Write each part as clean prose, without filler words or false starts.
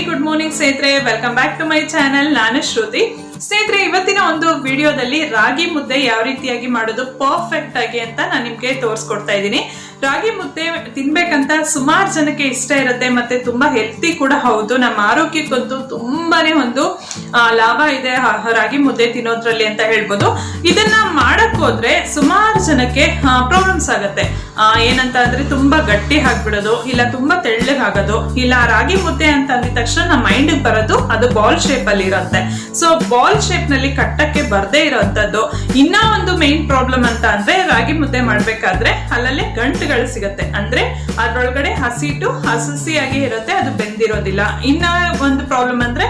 Good morning ಸ್ನೇಹಿತರೆ, welcome back to my channel. ನಾನು ಶ್ರುತಿ. ಸ್ನೇಹಿತರೆ, ಇವತ್ತಿನ ಒಂದು ವಿಡಿಯೋದಲ್ಲಿ ರಾಗಿ ಮುದ್ದೆ ಯಾವ ರೀತಿಯಾಗಿ ಮಾಡೋದು ಪರ್ಫೆಕ್ಟ್ ಆಗಿ ಅಂತ ನಾನು ನಿಮ್ಗೆ ತೋರಿಸ್ಕೊಡ್ತಾ ಇದ್ದೀನಿ. ರಾಗಿ ಮುದ್ದೆ ತಿನ್ಬೇಕಂತ ಸುಮಾರು ಜನಕ್ಕೆ ಇಷ್ಟ ಇರುತ್ತೆ, ಮತ್ತೆ ತುಂಬಾ ಹೆಲ್ತಿ ಕೂಡ ಹೌದು. ನಮ್ಮ ಆರೋಗ್ಯಕ್ಕಂತೂ ತುಂಬಾನೇ ಒಂದು ಲಾಭ ಇದೆ ರಾಗಿ ಮುದ್ದೆ ತಿನ್ನೋದ್ರಲ್ಲಿ ಅಂತ ಹೇಳ್ಬೋದು. ಇದನ್ನ ಮಾಡಕ್ ಹೋದ್ರೆ ಸುಮಾರು ಜನಕ್ಕೆ ಪ್ರಾಬ್ಲಮ್ಸ್ ಆಗತ್ತೆ. ಏನಂತ ಅಂದ್ರೆ ತುಂಬಾ ಗಟ್ಟಿ ಆಗ್ಬಿಡೋದು, ಇಲ್ಲ ತುಂಬಾ ತೆಳ್ಳಗಾಗೋದು, ಇಲ್ಲ ರಾಗಿ ಮುದ್ದೆ ಅಂತ ಅಂದಿದ ತಕ್ಷಣ ನಮ್ಮ ಮೈಂಡ್ ಬರೋದು ಅದು ಬಾಲ್ ಶೇಪ್ ಅಲ್ಲಿ ಇರುತ್ತೆ. ಸೊ ಬಾಲ್ ಶೇಪ್ ನಲ್ಲಿ ಕಟ್ಟಕ್ಕೆ ಬರ್ದೇ ಇರೋಂಥದ್ದು. ಇನ್ನ ಒಂದು ಮೇನ್ ಪ್ರಾಬ್ಲಮ್ ಅಂತ ಅಂದ್ರೆ ರಾಗಿ ಮುದ್ದೆ ಮಾಡ್ಬೇಕಾದ್ರೆ ಅಲ್ಲಲ್ಲೇ ಗಂಟುಗಳು ಸಿಗತ್ತೆ. ಅಂದ್ರೆ ಅದ್ರೊಳಗಡೆ ಹಸಿಯಾಗಿ ಇರುತ್ತೆ, ಅದು ಬೆಂದಿರೋದಿಲ್ಲ. ಇನ್ನ ಒಂದು ಪ್ರಾಬ್ಲಮ್ ಅಂದ್ರೆ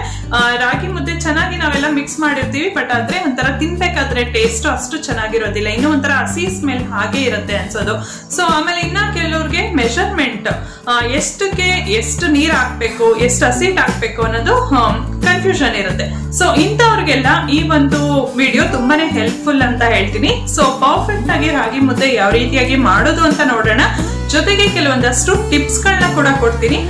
ರಾಗಿ ಮುದ್ದೆ ಚೆನ್ನಾಗಿ ನಾವೆಲ್ಲ ಮಿಕ್ಸ್ ಮಾಡಿರ್ತೀವಿ, ಬಟ್ ಆದ್ರೆ ಒಂಥರ ತಿನ್ಬೇಕಾದ್ರೆ ಟೇಸ್ಟ್ ಅಷ್ಟು ಚೆನ್ನಾಗಿರೋದಿಲ್ಲ, ಇನ್ನು ಒಂಥರ ಹಸಿ ಸ್ಮೆಲ್ ಹಾಗೆ ಇರುತ್ತೆ ಅನ್ಸೋದು. ಸೊ ಆಮೇಲೆ ಇನ್ನ ಕೆಲವ್ರಿಗೆ ಮೆಷರ್ಮೆಂಟ್ ಎಷ್ಟು ನೀರ್ ಹಾಕ್ಬೇಕು, ಎಷ್ಟು ಹಸಿಟ್ ಹಾಕ್ಬೇಕು ಅನ್ನೋದು ಕನ್ಫ್ಯೂಷನ್ ಇರುತ್ತೆ. ಸೊ ಇಂಥವ್ರಿಗೆಲ್ಲ ಈ ಒಂದು ವಿಡಿಯೋ ತುಂಬಾನೇ ಹೆಲ್ಪ್ಫುಲ್ ಅಂತ ಹೇಳ್ತೀನಿ. ಸೊ ಪರ್ಫೆಕ್ಟ್ ಆಗಿ ರಾಗಿ ಮುದ್ದೆ ಯಾವ ರೀತಿಯಾಗಿ ಮಾಡೋದು ಅಂತ ನೋಡೋಣ. ಜೊತೆಗೆ ಕೆಲವೊಂದಷ್ಟು ಟಿಪ್ಸ್ ಗಳನ್ನ ಕೂಡ ಕೊಡ್ತೀನಿ.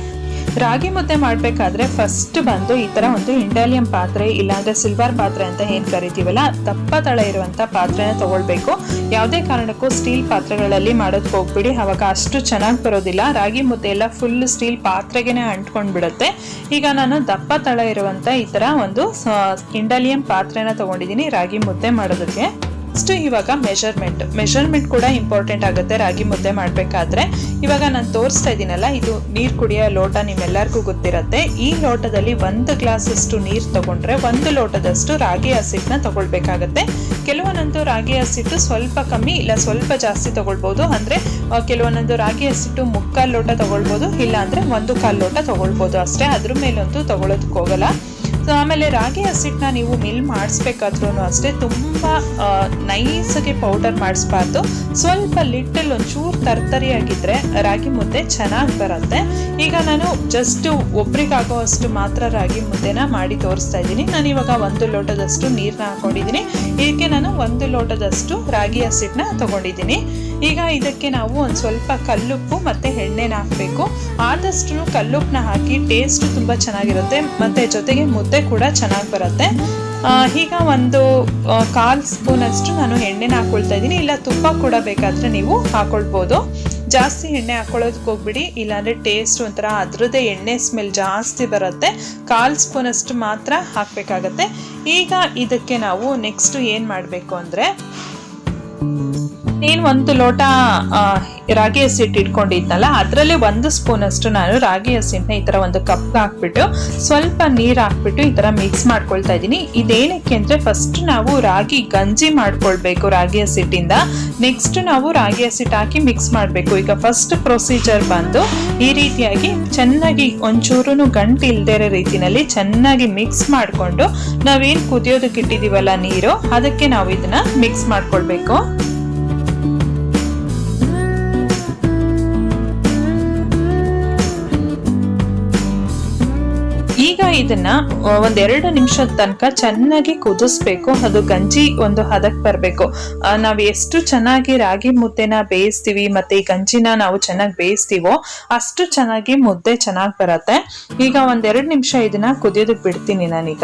ರಾಗಿ ಮುದ್ದೆ ಮಾಡಬೇಕಾದ್ರೆ ಫಸ್ಟ್ ಬಂದು ಈ ತರ ಒಂದು ಇಂಡಾಲಿಯಂ ಪಾತ್ರೆ, ಇಲ್ಲಾಂದ್ರೆ ಸಿಲ್ವರ್ ಪಾತ್ರೆ ಅಂತ ಏನ್ ಕರಿತೀವಲ್ಲ, ದಪ್ಪ ತಳ ಇರುವಂತ ಪಾತ್ರೆನ ತಗೊಳ್ಬೇಕು. ಯಾವುದೇ ಕಾರಣಕ್ಕೂ ಸ್ಟೀಲ್ ಪಾತ್ರೆಗಳಲ್ಲಿ ಮಾಡೋದಕ್ಕೆ ಹೋಗ್ಬಿಡಿ, ಅವಾಗ ಅಷ್ಟು ಚೆನ್ನಾಗಿ ಬರೋದಿಲ್ಲ. ರಾಗಿ ಮುದ್ದೆ ಎಲ್ಲ ಫುಲ್ ಸ್ಟೀಲ್ ಪಾತ್ರೆಗೆನೆ ಅಂಟ್ಕೊಂಡ್ ಬಿಡುತ್ತೆ. ಈಗ ನಾನು ದಪ್ಪ ತಳ ಇರುವಂತ ಈ ತರ ಒಂದು ಇಂಡಾಲಿಯಂ ಪಾತ್ರೆನ ತಗೊಂಡಿದ್ದೀನಿ ರಾಗಿ ಮುದ್ದೆ ಮಾಡೋದಕ್ಕೆ. ಇವಾಗ ಮೆಷರ್ಮೆಂಟ್ ಕೂಡ ಇಂಪಾರ್ಟೆಂಟ್ ಆಗುತ್ತೆ ರಾಗಿ ಮುದ್ದೆ ಮಾಡ್ಬೇಕಾದ್ರೆ. ಇವಾಗ ನಾನು ತೋರಿಸ್ತಾ ಇದ್ದೀನಲ್ಲ, ಇದು ನೀರ್ ಕುಡಿಯೋ ಲೋಟ ನಿಮ್ಮೆಲ್ಲರಿಗೂ ಗೊತ್ತಿರತ್ತೆ. ಈ ಲೋಟದಲ್ಲಿ 1 ಗ್ಲಾಸ್ ಅಷ್ಟು ನೀರ್ ತಗೊಂಡ್ರೆ 1 ಲೋಟದಷ್ಟು ರಾಗಿ ಹಸಿಟ್ಟನ್ನ ತಗೊಳ್ಬೇಕಾಗತ್ತೆ. ಕೆಲವೊಂದೊಂದು ರಾಗಿ ಹಸಿಟ್ಟು ಸ್ವಲ್ಪ ಕಮ್ಮಿ ಇಲ್ಲ ಸ್ವಲ್ಪ ಜಾಸ್ತಿ ತಗೊಳ್ಬಹುದು. ಅಂದ್ರೆ ಕೆಲವೊಂದೊಂದು ರಾಗಿ ಹಸಿಟ್ಟು 3/4 ಲೋಟ ತಗೊಳ್ಬಹುದು, ಇಲ್ಲ ಅಂದ್ರೆ 1/4 ಲೋಟ ತಗೊಳ್ಬಹುದು ಅಷ್ಟೇ. ಅದ್ರ ಮೇಲಂತೂ ತಗೊಳೋದಕ್ಕೆ ಹೋಗಲ್ಲ. ಸೊ ಆಮೇಲೆ ರಾಗಿ ಹಸಿಟ್ಟನ್ನ ನೀವು ಮಿಲ್ ಮಾಡಿಸ್ಬೇಕಾದ್ರೂ ಅಷ್ಟೇ ತುಂಬಾ ನೈಸಾಗಿ ಪೌಡರ್ ಮಾಡಿಸ್ಬಾರ್ದು. ಸ್ವಲ್ಪ ಲಿಟಲ್ ಒಂಚೂರು ತರ್ತರಿಯಾಗಿದ್ರೆ ರಾಗಿ ಮುದ್ದೆ ಚೆನ್ನಾಗಿ ಬರುತ್ತೆ. ಈಗ ನಾನು ಜಸ್ಟ್ ಒಬ್ರಿಗಾಗೋ ಅಷ್ಟು ಮಾತ್ರ ರಾಗಿ ಮುದ್ದೆನ ಮಾಡಿ ತೋರಿಸ್ತಾ ಇದ್ದೀನಿ. ನಾನು ಇವಾಗ 1 ಲೋಟದಷ್ಟು ನೀರನ್ನ ಹಾಕೊಂಡಿದ್ದೀನಿ. ಇದಕ್ಕೆ ನಾನು 1 ಲೋಟದಷ್ಟು ರಾಗಿ ಹಸಿಟ್ಟನ್ನ ತಗೊಂಡಿದ್ದೀನಿ. ಈಗ ಇದಕ್ಕೆ ನಾವು ಒಂದು ಸ್ವಲ್ಪ ಕಲ್ಲುಪ್ಪು ಮತ್ತೆ ಎಣ್ಣೆನ ಹಾಕಬೇಕು. ಆದಷ್ಟು ಕಲ್ಲುಪ್ಪನ್ನ ಹಾಕಿ ಟೇಸ್ಟ್ ತುಂಬಾ ಚೆನ್ನಾಗಿರುತ್ತೆ, ಮತ್ತೆ ಜೊತೆಗೆ ಮುದ್ದೆ ಕೂಡ ಚೆನ್ನಾಗಿ ಬರುತ್ತೆ. ಈಗ ಒಂದು 1/4 ಸ್ಪೂನ್ ಅಷ್ಟು ನಾನು ಎಣ್ಣೆನ ಹಾಕೊಳ್ತಾ ಇದ್ದೀನಿ. ಇಲ್ಲ ತುಪ್ಪ ಕೂಡ ಬೇಕಾದ್ರೆ ನೀವು ಹಾಕೊಳ್ಬೋದು. ಜಾಸ್ತಿ ಎಣ್ಣೆ ಹಾಕೊಳ್ಳೋದಕ್ಕೆ ಹೋಗ್ಬಿಡಿ, ಇಲ್ಲಾಂದ್ರೆ ಟೇಸ್ಟ್ ಒಂಥರ ಅದ್ರದ್ದೇ ಎಣ್ಣೆ ಸ್ಮೆಲ್ ಜಾಸ್ತಿ ಬರುತ್ತೆ. 1/4 ಸ್ಪೂನ್ ಅಷ್ಟು ಮಾತ್ರ ಹಾಕ್ಬೇಕಾಗತ್ತೆ. ಈಗ ಇದಕ್ಕೆ ನಾವು ನೆಕ್ಸ್ಟ್ ಏನ್ ಮಾಡಬೇಕು ಅಂದ್ರೆ, ನೀನು 1 ಲೋಟ ರಾಗಿ ಹಸಿಟ್ಟು ಇಟ್ಕೊಂಡಿದ್ನಲ್ಲ, ಅದರಲ್ಲಿ 1 ಸ್ಪೂನ್ ಅಷ್ಟು ನಾನು ರಾಗಿ ಹಸಿಟ್ಟನ್ನ ಈ ತರ ಒಂದು ಕಪ್ ಹಾಕ್ಬಿಟ್ಟು ಸ್ವಲ್ಪ ನೀರ್ ಹಾಕ್ಬಿಟ್ಟು ಈ ತರ ಮಿಕ್ಸ್ ಮಾಡ್ಕೊಳ್ತಾ ಇದ್ದೀನಿ. ಇದೇನಕ್ಕೆ ಅಂದ್ರೆ ಫಸ್ಟ್ ನಾವು ರಾಗಿ ಗಂಜಿ ಮಾಡ್ಕೊಳ್ಬೇಕು ರಾಗಿ ಹಸಿಟ್ಟಿಂದ. ನೆಕ್ಸ್ಟ್ ನಾವು ರಾಗಿ ಹಸಿಟ್ಟು ಹಾಕಿ ಮಿಕ್ಸ್ ಮಾಡ್ಬೇಕು. ಈಗ ಫಸ್ಟ್ ಪ್ರೊಸೀಜರ್ ಬಂದು ಈ ರೀತಿಯಾಗಿ ಚೆನ್ನಾಗಿ ಒಂಚೂರು ಗಂಟು ಇಲ್ದೇ ಇರೋ ರೀತಿನಲ್ಲಿ ಚೆನ್ನಾಗಿ ಮಿಕ್ಸ್ ಮಾಡ್ಕೊಂಡು ನಾವೇನ್ ಕುದಿಯೋದಕ್ಕೆ ಇಟ್ಟಿದೀವಲ್ಲ ನೀರು, ಅದಕ್ಕೆ ನಾವು ಇದನ್ನ ಮಿಕ್ಸ್ ಮಾಡ್ಕೊಳ್ಬೇಕು. ಈಗ ಇದನ್ನ 1-2 ನಿಮಿಷದ ತನಕ ಚೆನ್ನಾಗಿ ಕುದಿಸ್ಬೇಕು. ಅದು ಗಂಜಿ ಒಂದು ಹದಕ್ಕೆ ಬರ್ಬೇಕು. ನಾವ್ ಎಷ್ಟು ಚೆನ್ನಾಗಿ ರಾಗಿ ಮುದ್ದೆನ ಬೇಯಿಸ್ತೀವಿ ಮತ್ತೆ ಈ ಗಂಜಿನ ನಾವು ಚೆನ್ನಾಗಿ ಬೇಯಿಸ್ತೀವೋ ಅಷ್ಟು ಚೆನ್ನಾಗಿ ಮುದ್ದೆ ಚೆನ್ನಾಗಿ ಬರತ್ತೆ. ಈಗ 1-2 ನಿಮಿಷ ಇದನ್ನ ಕುದಿಯೋದಕ್ಕೆ ಬಿಡ್ತೀನಿ ನಾನೀಗ.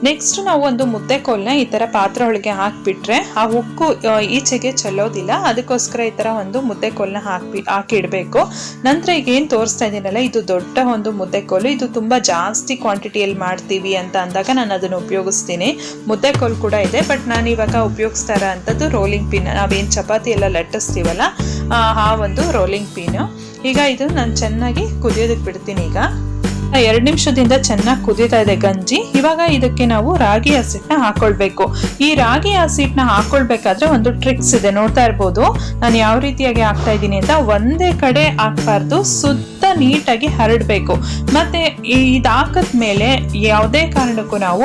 ನೆಕ್ಸ್ಟ್ ನಾವು ಒಂದು ಮುದ್ದೆ ಕೋಲ್ನ ಈ ತರ ಪಾತ್ರೆ ಒಳಗೆ ಹಾಕ್ಬಿಟ್ರೆ ಆ ಉಕ್ಕು ಈಚೆಗೆ ಚೆಲ್ಲೋದಿಲ್ಲ. ಅದಕ್ಕೋಸ್ಕರ ಈ ತರ ಒಂದು ಮುದ್ದೆ ಕೋಲ್ನ ಹಾಕಿ ಇಡಬೇಕು. ನಂತರ ಈಗ ಏನ್ ತೋರಿಸ್ತಾ ಇದೀನಲ್ಲ, ಇದು ದೊಡ್ಡ ಒಂದು ಮುದ್ದೆ ಕೋಲು. ಇದು ತುಂಬಾ ಜಾಸ್ತಿ ಕ್ವಾಂಟಿಟಿಯಲ್ಲಿ ಮಾಡ್ತೀವಿ ಅಂತ ಅಂದಾಗ ನಾನು ಅದನ್ನ ಉಪಯೋಗಿಸ್ತೀನಿ. ಮುದ್ದೆ ಕೋಲ್ ಕೂಡ ಇದೆ, ಬಟ್ ನಾನು ಇವಾಗ ಉಪಯೋಗಿಸ್ತಾ ಇರೋಂಥದ್ದು ರೋಲಿಂಗ್ ಪಿನ್. ನಾವೇನ್ ಚಪಾತಿ ಎಲ್ಲ ಲಟ್ಟಿಸ್ತೀವಲ್ಲ ಆ ಒಂದು ರೋಲಿಂಗ್ ಪಿನ್. ಈಗ ಇದು ನಾನು ಚೆನ್ನಾಗಿ ಕುದಿಯೋದಕ್ಕೆ ಬಿಡ್ತೀನಿ. ಈಗ 2 ನಿಮಿಷದಿಂದ ಚೆನ್ನಾಗಿ ಕುದೀತಾ ಇದೆ ಗಂಜಿ. ಇವಾಗ ಇದಕ್ಕೆ ನಾವು ರಾಗಿ ಹಸಿಟ್ಟನ್ನ ಹಾಕೊಳ್ಬೇಕು. ಈ ರಾಗಿ ಹಸಿಟ್ಟನ್ನ ಹಾಕೊಳ್ಬೇಕಾದ್ರೆ ಒಂದು ಟ್ರಿಕ್ಸ್ ಇದೆ, ನೋಡ್ತಾ ಇರ್ಬೋದು ನಾನು ಯಾವ ರೀತಿಯಾಗಿ ಹಾಕ್ತಾ ಇದ್ದೀನಿ ಅಂತ. ಒಂದೇ ಕಡೆ ಹಾಕ್ಬಾರ್ದು, ಸುತ್ತ ನೀಟಾಗಿ ಹರಡ್ಬೇಕು. ಮತ್ತೆ ಇದು ಹಾಕದ್ಮೇಲೆ ಯಾವುದೇ ಕಾರಣಕ್ಕೂ ನಾವು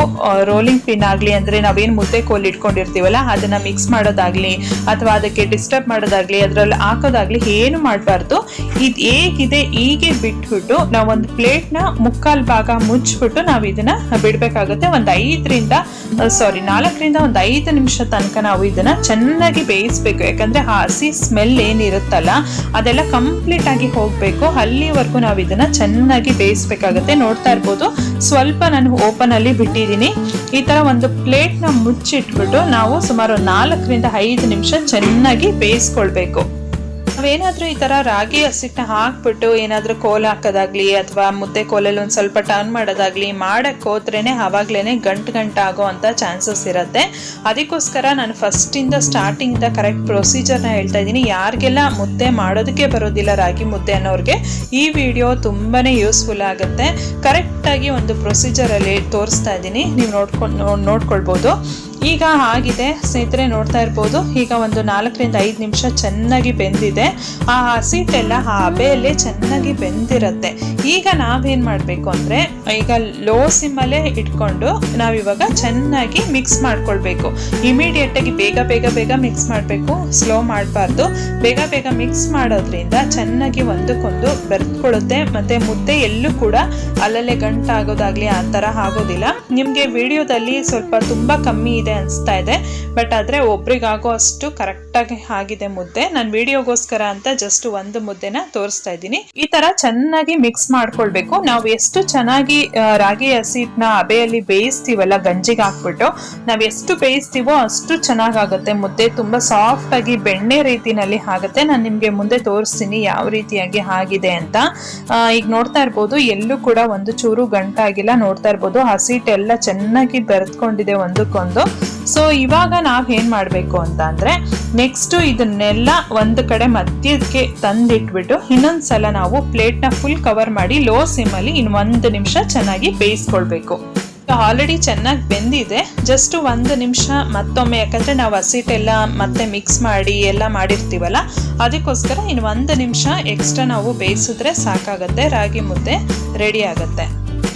ರೋಲಿಂಗ್ ಪಿನ್ ಆಗ್ಲಿ, ಅಂದ್ರೆ ನಾವೇನ್ ಮುದ್ದೆ ಕೋಲ್ ಇಟ್ಕೊಂಡಿರ್ತೀವಲ್ಲ ಅದನ್ನ ಮಿಕ್ಸ್ ಮಾಡೋದಾಗ್ಲಿ ಅಥವಾ ಅದಕ್ಕೆ ಡಿಸ್ಟರ್ಬ್ ಮಾಡೋದಾಗ್ಲಿ ಅದ್ರಲ್ಲಿ ಹಾಕೋದಾಗ್ಲಿ ಏನು ಮಾಡಬಾರ್ದು. ಇದು ಹೇಗಿದೆ ಹೀಗೆ ಬಿಟ್ಬಿಟ್ಟು ನಾವೊಂದು ಪ್ಲೇಟ್ನ ಮುಕ್ಕಾಲ್ ಭಾಗ ಮುಚ್ಚಿಬಿಟ್ಟು ನಾವು ಇದನ್ನ ಬಿಡ್ಬೇಕಾಗುತ್ತೆ. ಒಂದು 4ರಿಂದ ಒಂದು 5 ನಿಮಿಷ ತನಕ ನಾವು ಇದನ್ನ ಚೆನ್ನಾಗಿ ಬೇಯಿಸ್ಬೇಕು. ಯಾಕಂದ್ರೆ ಹಸಿ ಸ್ಮೆಲ್ ಏನಿರುತ್ತಲ್ಲ ಅದೆಲ್ಲ ಕಂಪ್ಲೀಟ್ ಆಗಿ ಹೋಗ್ಬೇಕು. ಅಲ್ಲಿವರೆಗೂ ನಾವು ಇದನ್ನ ಚೆನ್ನಾಗಿ ಬೇಯಿಸ್ಬೇಕಾಗತ್ತೆ. ನೋಡ್ತಾ ಇರ್ಬೋದು, ಸ್ವಲ್ಪ ನಾನು ಓಪನ್ ಅಲ್ಲಿ ಬಿಟ್ಟಿದ್ದೀನಿ. ಈ ತರ ಒಂದು ಪ್ಲೇಟ್ ನ ಮುಚ್ಚಿಟ್ಬಿಟ್ಟು ನಾವು ಸುಮಾರು 4ರಿಂದ 5 ನಿಮಿಷ ಚೆನ್ನಾಗಿ ಬೇಯಿಸ್ಕೊಳ್ಬೇಕು. ನಾವೇನಾದ್ರೂ ಈ ತರ ರಾಗಿ ಹಸಿಟ್ಟನ್ನ ಹಾಕ್ಬಿಟ್ಟು ಏನಾದ್ರೂ ಕೋಲ್ ಹಾಕೋದಾಗ್ಲಿ ಅಥವಾ ಮುದ್ದೆ ಕೋಲಲ್ಲಿ ಒಂದ್ ಸ್ವಲ್ಪ ಟರ್ನ್ ಮಾಡೋದಾಗ್ಲಿ ಮಾಡಕ್ ಹೋದ್ರೇನೆ ಅವಾಗ್ಲೇನೆ ಗಂಟು ಆಗೋ ಅಂತ ಚಾನ್ಸಸ್ ಇರುತ್ತೆ. ಅದಕ್ಕೋಸ್ಕರ ನಾನು ಸ್ಟಾರ್ಟಿಂಗ್ ಇಂದ ಕರೆಕ್ಟ್ ಪ್ರೊಸೀಜರ್ನ ಹೇಳ್ತಾ ಇದ್ದೀನಿ. ಯಾರಿಗೆಲ್ಲ ಮುದ್ದೆ ಮಾಡೋದಕ್ಕೆ ಬರೋದಿಲ್ಲ ರಾಗಿ ಮುದ್ದೆ ಅನ್ನೋರ್ಗೆ ಈ ವಿಡಿಯೋ ತುಂಬಾನೇ ಯೂಸ್ಫುಲ್ ಆಗುತ್ತೆ. ಕರೆಕ್ಟ್ ಆಗಿ ಒಂದು ಪ್ರೊಸೀಜರ್ ಅಲ್ಲಿ ತೋರಿಸ್ತಾ ಇದ್ದೀನಿ, ನೀವು ನೋಡ್ಕೊಳ್ಬಹುದು. ಈಗ ಆಗಿದೆ ಸ್ನೇಹಿತರೆ, ನೋಡ್ತಾ ಇರ್ಬೋದು. ಈಗ ಒಂದು 4ರಿಂದ 5 ನಿಮಿಷ ಚೆನ್ನಾಗಿ ಬೆಂದಿದೆ. ಆ ಹಸಿಟ್ಟೆಲ್ಲ ಆ ಹಬೆಯಲ್ಲೇ ಚೆನ್ನಾಗಿ ಬೆಂದಿರುತ್ತೆ. ಈಗ ನಾವೇನ್ ಮಾಡ್ಬೇಕು ಅಂದ್ರೆ, ಈಗ ಲೋ ಸಿಮ್ ಅಲ್ಲೇ ಇಟ್ಕೊಂಡು ನಾವಿವಾಗ ಚೆನ್ನಾಗಿ ಮಿಕ್ಸ್ ಮಾಡ್ಕೊಳ್ಬೇಕು. ಇಮಿಡಿಯೇಟ್ ಆಗಿ ಬೇಗ ಮಿಕ್ಸ್ ಮಾಡಬೇಕು, ಸ್ಲೋ ಮಾಡಬಾರ್ದು. ಬೇಗ ಮಿಕ್ಸ್ ಮಾಡೋದ್ರಿಂದ ಚೆನ್ನಾಗಿ ಒಂದಕ್ಕೊಂದು ಬೆರೆತ್ಕೊಳ್ಳುತ್ತೆ. ಮತ್ತೆ ಮುದ್ದೆ ಎಲ್ಲೂ ಕೂಡ ಅಲ್ಲಲ್ಲೇ ಗಂಟಾಗೋದಾಗ್ಲಿ ಆ ತರ ಆಗೋದಿಲ್ಲ. ನಿಮ್ಗೆ ವಿಡಿಯೋದಲ್ಲಿ ಸ್ವಲ್ಪ ತುಂಬಾ ಕಮ್ಮಿ ಇದೆ ಅನಿಸ್ತಾ ಇದೆ, ಬಟ್ ಆದ್ರೆ ಒಬ್ರಿಗಾಗೋ ಅಷ್ಟು ಕರೆಕ್ಟ್ ಆಗಿ ಆಗಿದೆ ಮುದ್ದೆ. ನಾನು ವಿಡಿಯೋಗೋಸ್ಕರ ಅಂತ ಜಸ್ಟ್ ಒಂದು ಮುದ್ದೆನ ತೋರಿಸ್ತಾ ಇದ್ದೀನಿ. ಈ ತರ ಚೆನ್ನಾಗಿ ಮಿಕ್ಸ್ ಮಾಡ್ಕೊಳ್ಬೇಕು. ನಾವು ಎಷ್ಟು ಚೆನ್ನಾಗಿ ರಾಗಿ ಹಸಿಟ್ಟನ್ನ ಹಬೆಯಲ್ಲಿ ಬೇಯಿಸ್ತೀವಲ್ಲ ಗಂಜಿಗೆ ಹಾಕ್ಬಿಟ್ಟು, ನಾವ್ ಎಷ್ಟು ಬೇಯಿಸ್ತೀವೋ ಅಷ್ಟು ಚೆನ್ನಾಗಾಗುತ್ತೆ ಮುದ್ದೆ. ತುಂಬಾ ಸಾಫ್ಟ್ ಆಗಿ ಬೆಣ್ಣೆ ರೀತಿನಲ್ಲಿ ಆಗುತ್ತೆ. ನಾನು ನಿಮ್ಗೆ ಮುಂದೆ ತೋರಿಸ್ತೀನಿ ಯಾವ ರೀತಿಯಾಗಿ ಆಗಿದೆ ಅಂತ. ಈಗ ನೋಡ್ತಾ ಇರ್ಬೋದು, ಎಲ್ಲೂ ಕೂಡ ಒಂದು ಚೂರು ಗಂಟಾಗಿಲ್ಲ. ನೋಡ್ತಾ ಇರ್ಬೋದು, ಹಸಿಟ್ಟು ಎಲ್ಲ ಚೆನ್ನಾಗಿ ಬೆರೆತ್ಕೊಂಡಿದೆ ಒಂದಕ್ಕೊಂದು. ಸೊ ಇವಾಗ ನಾವ್ ಏನ್ ಮಾಡ್ಬೇಕು ಅಂತ ಅಂದ್ರೆ, ನೆಕ್ಸ್ಟ್ ಇದನ್ನೆಲ್ಲ ಒಂದು ಕಡೆ ಮಧ್ಯಕ್ಕೆ ತಂದಿಟ್ಬಿಟ್ಟು ಇನ್ನೊಂದ್ಸಲ ನಾವು ಪ್ಲೇಟ್ ನ ಫುಲ್ ಕವರ್ ಮಾಡಿ ಲೋ ಸಿಮ್ ಅಲ್ಲಿ 1 ನಿಮಿಷ ಚೆನ್ನಾಗಿ ಬೇಯಿಸ್ಕೊಳ್ಬೇಕು. ಆಲ್ರೆಡಿ ಚೆನ್ನಾಗಿ ಬೆಂದಿದೆ. ಜಸ್ಟ್ 1 ನಿಮಿಷ ಮತ್ತೊಮ್ಮೆ, ಯಾಕಂದ್ರೆ ನಾವು ಹಸಿಟ್ಟೆಲ್ಲ ಮತ್ತೆ ಮಿಕ್ಸ್ ಮಾಡಿ ಎಲ್ಲ ಮಾಡಿರ್ತೀವಲ್ಲ, ಅದಕ್ಕೋಸ್ಕರ 1 ನಿಮಿಷ ಎಕ್ಸ್ಟ್ರಾ ನಾವು ಬೇಯಿಸಿದ್ರೆ ಸಾಕಾಗತ್ತೆ. ರಾಗಿ ಮುದ್ದೆ ರೆಡಿ ಆಗತ್ತೆ.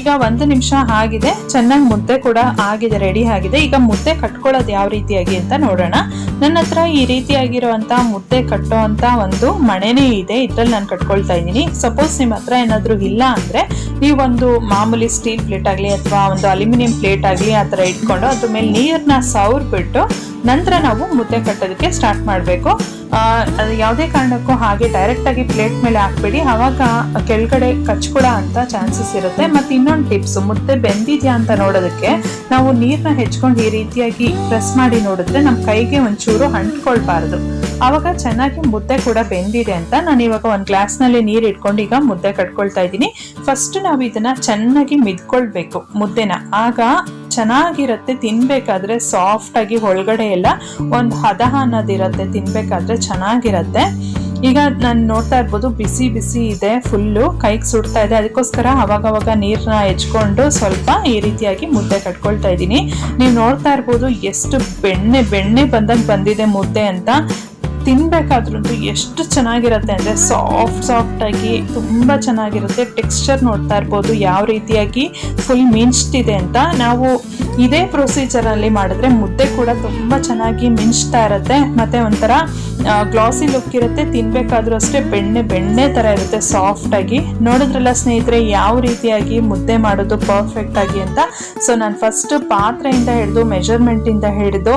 ಈಗ 1 ನಿಮಿಷ ಆಗಿದೆ, ಚೆನ್ನಾಗಿ ಮುದ್ದೆ ಕೂಡ ಆಗಿದೆ, ರೆಡಿ ಆಗಿದೆ. ಈಗ ಮುದ್ದೆ ಕಟ್ಕೊಳ್ಳೋದು ಯಾವ ರೀತಿಯಾಗಿ ಅಂತ ನೋಡೋಣ. ನನ್ನ ಹತ್ರ ಈ ರೀತಿಯಾಗಿರುವಂತ ಮುದ್ದೆ ಕಟ್ಟೋ ಅಂತ ಒಂದು ಮಣೆನೇ ಇದೆ. ಇದ್ರಲ್ಲಿ ನಾನು ಕಟ್ಕೊಳ್ತಾ ಇದ್ದೀನಿ. ಸಪೋಸ್ ನಿಮ್ಮ ಹತ್ರ ಏನಾದ್ರೂ ಇಲ್ಲ ಅಂದ್ರೆ ನೀವೊಂದು ಮಾಮೂಲಿ ಸ್ಟೀಲ್ ಪ್ಲೇಟ್ ಆಗ್ಲಿ ಅಥವಾ ಒಂದು ಅಲ್ಯೂಮಿನಿಯಂ ಪ್ಲೇಟ್ ಆಗ್ಲಿ ಆ ತರ ಇಟ್ಕೊಂಡು ಅದ್ರ ಮೇಲೆ ನೀರ್ನ ಸವರ್ಬಿಟ್ಟು ನಂತರ ನಾವು ಮುದ್ದೆ ಕಟ್ಟೋದಕ್ಕೆ ಸ್ಟಾರ್ಟ್ ಮಾಡಬೇಕು. ಯಾವುದೇ ಕಾರಣಕ್ಕೂ ಹಾಗೆ ಡೈರೆಕ್ಟ್ ಆಗಿ ಪ್ಲೇಟ್ ಮೇಲೆ ಹಾಕ್ಬೇಡಿ, ಅವಾಗ ಕೆಳಗಡೆ ಕಚ್ಕೊಳ ಅಂತ ಚಾನ್ಸಸ್ ಇರುತ್ತೆ. ಮತ್ತೆ ಇನ್ನೊಂದು ಟಿಪ್ಸ್, ಮುದ್ದೆ ಬೆಂದಿದ್ಯಾ ಅಂತ ನೋಡೋದಕ್ಕೆ ನಾವು ನೀರ್ನ ಹೆಚ್ಕೊಂಡು ಈ ರೀತಿಯಾಗಿ ಪ್ರೆಸ್ ಮಾಡಿ ನೋಡಿದ್ರೆ ನಮ್ಮ ಕೈಗೆ ಒಂಚೂರು ಅಂಟ್ಕೊಳ್ಬಾರ್ದು. ಅವಾಗ ಚೆನ್ನಾಗಿ ಮುದ್ದೆ ಕೂಡ ಬೆಂದಿದೆ ಅಂತ. ನಾನು ಇವಾಗ ಒಂದು ಗ್ಲಾಸ್ ನಲ್ಲಿ ನೀರ್ ಇಟ್ಕೊಂಡು ಈಗ ಮುದ್ದೆ ಕಟ್ಕೊಳ್ತಾ ಇದ್ದೀನಿ. ಫಸ್ಟ್ ನಾವು ಇದನ್ನ ಚೆನ್ನಾಗಿ ಮಿದ್ಕೊಳ್ಬೇಕು ಮುದ್ದೆನ, ಆಗ ಚೆನ್ನಾಗಿರುತ್ತೆ ತಿನ್ಬೇಕಾದ್ರೆ. ಸಾಫ್ಟ್ ಆಗಿ ಒಳಗಡೆ ಎಲ್ಲ ಒಂದು ಹದ ಅನ್ನೋದಿರುತ್ತೆ, ತಿನ್ಬೇಕಾದ್ರೆ ಚೆನ್ನಾಗಿರತ್ತೆ. ಈಗ ನಾನು ನೋಡ್ತಾ ಇರ್ಬೋದು, ಬಿಸಿ ಇದೆ, ಫುಲ್ಲು ಕೈಗೆ ಸುಡ್ತಾ ಇದೆ. ಅದಕ್ಕೋಸ್ಕರ ಅವಾಗ ನೀರ್ನ ಹೆಚ್ಕೊಂಡು ಸ್ವಲ್ಪ ಈ ರೀತಿಯಾಗಿ ಮುದ್ದೆ ಕಟ್ಕೊಳ್ತಾ ಇದ್ದೀನಿ. ನೀವು ನೋಡ್ತಾ ಇರ್ಬೋದು ಎಷ್ಟು ಬೆಣ್ಣೆ ಬಂದಿದೆ ಮುದ್ದೆ ಅಂತ. ತಿನ್ಬೇಕಾದ್ರೂ ಎಷ್ಟು ಚೆನ್ನಾಗಿರುತ್ತೆ ಅಂದ್ರೆ ಸಾಫ್ಟ್ ಆಗಿ ತುಂಬಾ ಚೆನ್ನಾಗಿರುತ್ತೆ. ಟೆಕ್ಸ್ಚರ್ ನೋಡ್ತಾ ಇರ್ಬೋದು ಯಾವ ರೀತಿಯಾಗಿ ಫುಲ್ ಮಿಂಚ್ತಿದೆ ಅಂತ. ನಾವು ಇದೇ ಪ್ರೊಸೀಜರ್ ಅಲ್ಲಿ ಮಾಡಿದ್ರೆ ಮುದ್ದೆ ಕೂಡ ತುಂಬಾ ಚೆನ್ನಾಗಿ ಮಿಂಚ್ತಾ ಇರುತ್ತೆ. ಮತ್ತೆ ಒಂಥರ ಗ್ಲಾಸಿ ಲುಕ್ ಇರುತ್ತೆ. ತಿನ್ಬೇಕಾದ್ರೂ ಅಷ್ಟೇ ಬೆಣ್ಣೆ ತರ ಇರುತ್ತೆ ಸಾಫ್ಟ್ ಆಗಿ. ನೋಡಿದ್ರಲ್ಲ ಸ್ನೇಹಿತರೆ ಯಾವ ರೀತಿಯಾಗಿ ಮುದ್ದೆ ಮಾಡೋದು ಪರ್ಫೆಕ್ಟ್ ಆಗಿ ಅಂತ. ಸೊ ನಾನು ಫಸ್ಟ್ ಪಾತ್ರೆಯಿಂದ ಹಿಡಿದು ಮೆಜರ್ಮೆಂಟ್ ಇಂದ ಹಿಡಿದು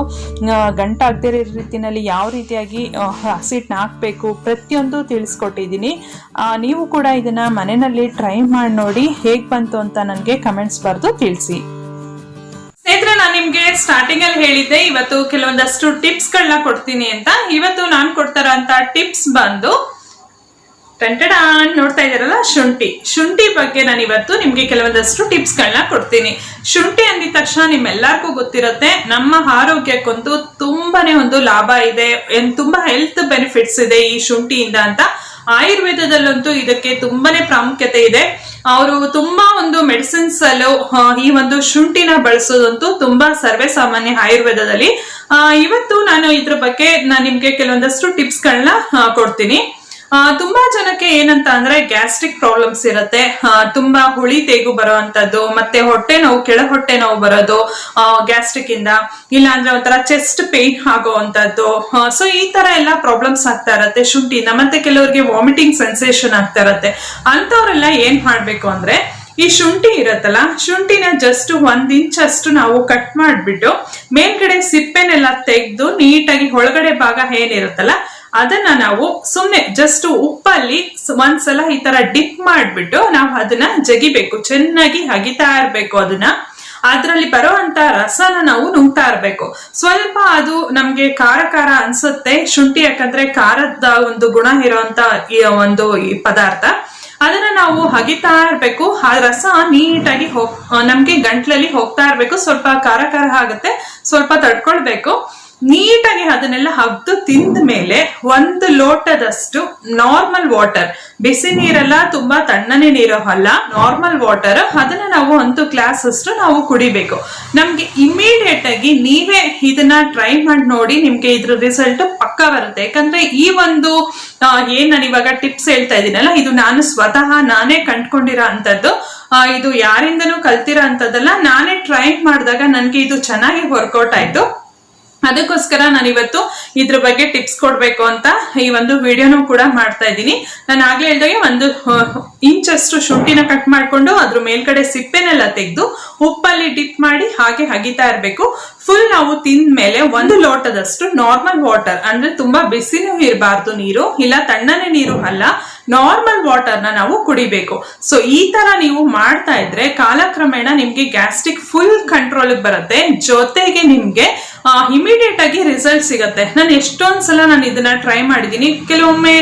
ಗಂಟಾಗದೇ ಇರೋ ರೀತಿನಲ್ಲಿ ಯಾವ ರೀತಿಯಾಗಿ ಹಸಿಟ್ಟನ್ನ ಹಾಕ್ಬೇಕು ಪ್ರತಿಯೊಂದು ತಿಳಿಸ್ಕೊಟ್ಟಿದ್ದೀನಿ. ನೀವು ಕೂಡ ಇದನ್ನ ಮನೆಯಲ್ಲಿ ಟ್ರೈ ಮಾಡಿ ನೋಡಿ, ಹೇಗ್ ಬಂತು ಅಂತ ನನಗೆ ಕಮೆಂಟ್ಸ್ ಬರೆದು ತಿಳಿಸಿ. ಸ್ನೇಹಿತರೆ, ನಾನು ನಿಮ್ಗೆ ಸ್ಟಾರ್ಟಿಂಗ್ ಅಲ್ಲಿ ಹೇಳಿದ್ದೆ ಇವತ್ತು ಕೆಲವೊಂದಷ್ಟು ಟಿಪ್ಸ್ ಗಳನ್ನ ಕೊಡ್ತೀನಿ ಅಂತ. ಇವತ್ತು ನಾನು ಕೊಡ್ತಾರಂತ ಟಿಪ್ಸ್ ಬಂದು ನೋಡ್ತಾ ಇದ್ದೀರಲ್ಲ ಶುಂಠಿ ಬಗ್ಗೆ ನಾನು ಇವತ್ತು ನಿಮ್ಗೆ ಕೆಲವೊಂದಷ್ಟು ಟಿಪ್ಸ್ ಗಳನ್ನ ಕೊಡ್ತೀನಿ. ಶುಂಠಿ ಅಂದಿದ ತಕ್ಷಣ ನಿಮ್ಮೆಲ್ಲರಿಗೂ ಗೊತ್ತಿರುತ್ತೆ, ನಮ್ಮ ಆರೋಗ್ಯಕ್ಕಂತೂ ತುಂಬಾನೇ ಒಂದು ಲಾಭ ಇದೆ, ತುಂಬಾ ಹೆಲ್ತ್ ಬೆನಿಫಿಟ್ಸ್ ಇದೆ ಈ ಶುಂಠಿಯಿಂದ ಅಂತ. ಆಯುರ್ವೇದದಲ್ಲಂತೂ ಇದಕ್ಕೆ ತುಂಬಾನೇ ಪ್ರಾಮುಖ್ಯತೆ ಇದೆ. ಅವರು ತುಂಬಾ ಒಂದು ಮೆಡಿಸಿನ್ಸ್ ಅಲ್ಲೂ ಈ ಒಂದು ಶುಂಠಿನ ಬಳಸೋದಂತೂ ತುಂಬಾ ಸರ್ವೇ ಸಾಮಾನ್ಯ ಆಯುರ್ವೇದದಲ್ಲಿ. ಇವತ್ತು ನಾನು ಇದ್ರ ಬಗ್ಗೆ ನಾನು ನಿಮ್ಗೆ ಕೆಲವೊಂದಷ್ಟು ಟಿಪ್ಸ್ ಗಳನ್ನ ಕೊಡ್ತೀನಿ. ತುಂಬಾ ಜನಕ್ಕೆ ಏನಂತ ಅಂದ್ರೆ ಗ್ಯಾಸ್ಟ್ರಿಕ್ ಪ್ರಾಬ್ಲಮ್ಸ್ ಇರುತ್ತೆ, ತುಂಬಾ ಹುಳಿ ತೇಗು ಬರುವಂತದ್ದು, ಮತ್ತೆ ಹೊಟ್ಟೆ ನೋವು, ಕೆಳ ಹೊಟ್ಟೆ ನೋವು ಬರೋದು ಗ್ಯಾಸ್ಟ್ರಿಕ್ ಇಂದ, ಇಲ್ಲ ಅಂದ್ರೆ ಒಂಥರ ಚೆಸ್ಟ್ ಪೇನ್ ಆಗೋವಂಥದ್ದು. ಸೊ ಈ ತರ ಎಲ್ಲ ಪ್ರಾಬ್ಲಮ್ಸ್ ಆಗ್ತಾ ಇರತ್ತೆ ಶುಂಠಿಯಿಂದ. ಮತ್ತೆ ಕೆಲವರಿಗೆ ವಾಮಿಟಿಂಗ್ ಸೆನ್ಸೇಷನ್ ಆಗ್ತಾ ಇರತ್ತೆ. ಅಂತವ್ರೆಲ್ಲ ಏನ್ ಮಾಡ್ಬೇಕು ಅಂದ್ರೆ ಈ ಶುಂಠಿ ಇರತ್ತಲ್ಲ, ಶುಂಠಿನ ಜಸ್ಟ್ 1 ಇಂಚ್ ಅಷ್ಟು ನಾವು ಕಟ್ ಮಾಡ್ಬಿಟ್ಟು ಮೇಲ್ಗಡೆ ಸಿಪ್ಪೆನೆಲ್ಲ ತೆಗೆದು ನೀಟಾಗಿ ಒಳಗಡೆ ಭಾಗ ಏನಿರುತ್ತಲ್ಲ ಅದನ್ನ ನಾವು ಸುಮ್ನೆ ಜಸ್ಟ್ ಉಪ್ಪಲ್ಲಿ ಒಂದ್ಸಲ ಈ ತರ ಡಿಪ್ ಮಾಡ್ಬಿಟ್ಟು ನಾವು ಅದನ್ನ ಜಗಿಬೇಕು, ಚೆನ್ನಾಗಿ ಅಗಿತಾ ಇರ್ಬೇಕು. ಅದ್ರಲ್ಲಿ ಬರೋ ಅಂತ ರಸನ ನಾವು ನುಂಗ್ತಾ ಇರ್ಬೇಕು. ಸ್ವಲ್ಪ ಅದು ನಮ್ಗೆ ಖಾರ ಖಾರ ಅನ್ಸುತ್ತೆ ಶುಂಠಿ, ಯಾಕಂದ್ರೆ ಖಾರದ ಒಂದು ಗುಣ ಇರೋಂತ ಒಂದು ಪದಾರ್ಥ. ಅದನ್ನ ನಾವು ಅಗಿತಾ ಇರ್ಬೇಕು. ಆ ರಸ ನೀಟಾಗಿ ನಮ್ಗೆ ಗಂಟ್ಲಲ್ಲಿ ಹೋಗ್ತಾ ಇರ್ಬೇಕು. ಸ್ವಲ್ಪ ಖಾರ ಖಾರ ಆಗುತ್ತೆ, ಸ್ವಲ್ಪ ತಡ್ಕೊಳ್ಬೇಕು. ನೀಟಾಗಿ ಅದನ್ನೆಲ್ಲ ಅಗ್ದು ತಿಂದ ಮೇಲೆ 1 ಲೋಟದಷ್ಟು ನಾರ್ಮಲ್ ವಾಟರ್, ಬಿಸಿ ನೀರೆಲ್ಲ, ತುಂಬಾ ತಣ್ಣನೆ ನೀರು ಅಲ್ಲ, ನಾರ್ಮಲ್ ವಾಟರ್, ಅದನ್ನ ನಾವು 1 ಗ್ಲಾಸ್ ಅಷ್ಟು ನಾವು ಕುಡಿಬೇಕು. ನಮ್ಗೆ ಇಮಿಡಿಯೇಟ್ ಆಗಿ ನೀವೇ ಇದನ್ನ ಟ್ರೈ ಮಾಡಿ ನೋಡಿ, ನಿಮ್ಗೆ ಇದ್ರ ರಿಸಲ್ಟ್ ಪಕ್ಕ ಬರುತ್ತೆ. ಯಾಕಂದ್ರೆ ಈ ಒಂದು ಏನ್ ನಾನು ಇವಾಗ ಟಿಪ್ಸ್ ಹೇಳ್ತಾ ಇದೀನಲ್ಲ, ಇದು ನಾನು ಸ್ವತಃ ನಾನೇ ಕಂಡ್ಕೊಂಡಿರೋ ಅಂತದ್ದು. ಇದು ಯಾರಿಂದನೂ ಕಲ್ತಿರೋ ಅಂತದಲ್ಲ, ನಾನೇ ಟ್ರೈ ಮಾಡಿದಾಗ ನನ್ಗೆ ಇದು ಚೆನ್ನಾಗಿ ವರ್ಕೌಟ್ ಆಯ್ತು. ಅದಕ್ಕೋಸ್ಕರ ನಾನು ಇವತ್ತು ಇದ್ರ ಬಗ್ಗೆ ಟಿಪ್ಸ್ ಕೊಡ್ಬೇಕು ಅಂತ ಈ ಒಂದು ವಿಡಿಯೋನು ಕೂಡ ಮಾಡ್ತಾ ಇದ್ದೀನಿ. ನಾನು ಆಗ್ಲೇ ಹೇಳಿದಾಗೆ 1 ಇಂಚ್ ಅಷ್ಟು ಶುಂಠಿನ ಕಟ್ ಮಾಡ್ಕೊಂಡು ಅದ್ರ ಮೇಲ್ಗಡೆ ಸಿಪ್ಪೆನೆಲ್ಲ ತೆಗೆದು ಉಪ್ಪಲ್ಲಿ ಡಿಪ್ ಮಾಡಿ ಹಾಗೆ ಅಗಿತಾ ಇರ್ಬೇಕು. ಫುಲ್ ನಾವು ತಿಂದ ಮೇಲೆ 1 ಲೋಟದಷ್ಟು ನಾರ್ಮಲ್ ವಾಟರ್, ಅಂದ್ರೆ ತುಂಬಾ ಬಿಸಿನೂ ಇರಬಾರ್ದು ನೀರು, ಇಲ್ಲ ತಣ್ಣನೆ ನೀರು ಅಲ್ಲ, ನಾರ್ಮಲ್ ವಾಟರ್ನ ನಾವು ಕುಡಿಬೇಕು. ಸೊ ಈ ತರ ನೀವು ಮಾಡ್ತಾ ಇದ್ರೆ ಕಾಲಕ್ರಮೇಣ ನಿಮ್ಗೆ ಗ್ಯಾಸ್ಟ್ರಿಕ್ ಫುಲ್ ಕಂಟ್ರೋಲ್ ಬರುತ್ತೆ. ಜೊತೆಗೆ ನಿಮ್ಗೆ ಇಮಿಡಿಯೇಟ್ ಆಗಿ ರಿಸಲ್ಟ್ ಸಿಗುತ್ತೆ. ನಾನು ಎಷ್ಟೊಂದ್ಸಲ ನಾನು ಇದನ್ನ ಟ್ರೈ ಮಾಡಿದೀನಿ. ಕೆಲವೊಮ್ಮೆ